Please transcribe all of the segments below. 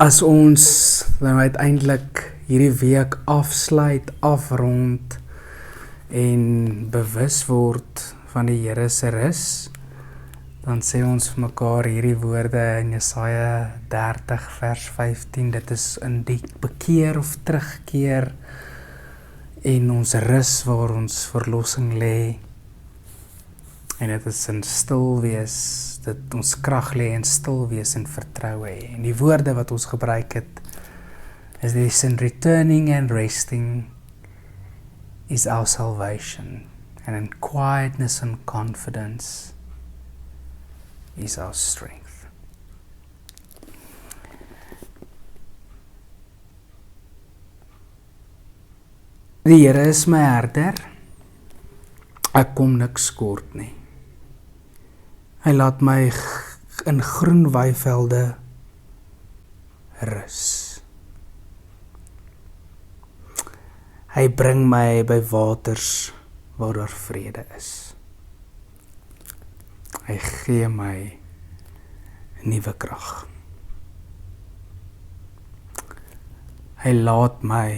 As ons dan uiteindelik hierdie week afsluit, afrond en bewus word van die Here se rus, dan sê ons vir mekaar hierdie woorde in Jesaja 30 vers 15, dit is in die bekeer of terugkeer en ons rus waar ons verlossing lê. En dit is in stil wees, dit ons krag lê in stil wees en vertroue hê. En die woorde wat ons gebruik het, is this in returning and resting is our salvation. And in quietness and confidence is our strength. Die Here is my herder, ek kom niks kort nie. Hy laat my in groen weivelde rus. Hy bring my by waters waar daar vrede is. Hy gee my nuwe krag. Hy laat my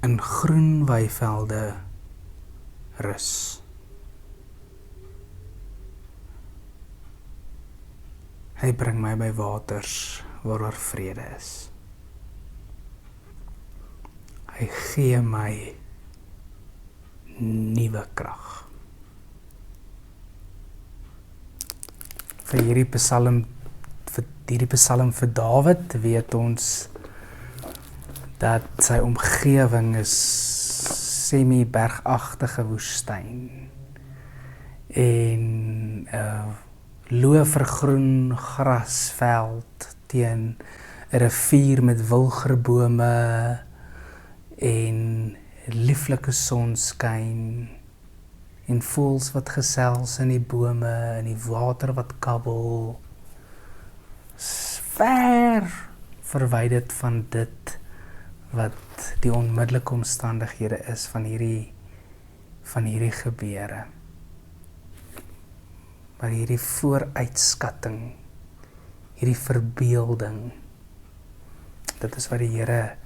in groen weivelde rus. Hy bring my by waters waar daar vrede is. Hy gee my nuwe krag. Vir hierdie psalm vir Dawid weet ons dat sy omgewing is semi-bergagtige woestyn en loevergroen grasveld teen 'n rivier met wilgerbome en lieflike sonskyn en voëls wat gesels in die bome en die water wat kabbel, ver verwyderd van dit wat die onmiddellike omstandighede is van hierdie gebeure. Maar hierdie vooruitskatting, hierdie verbeelding, dit is wat die Here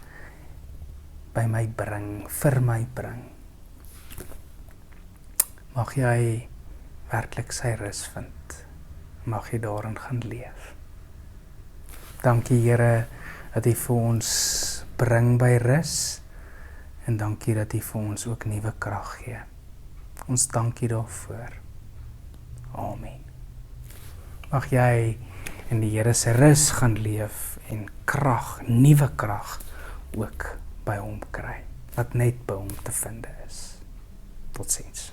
by my bring, vir my bring. Mag jy werklik sy rus vind, mag jy daarin gaan leef. Dankie Here dat U vir ons bring by rus, en dankie dat U vir ons ook nuwe krag gee. Ons dankie daarvoor. Amen. Mag jy in die Here se rus gaan leef en krag, nuwe krag ook by hom kry, wat net by hom te vind is. Totsiens.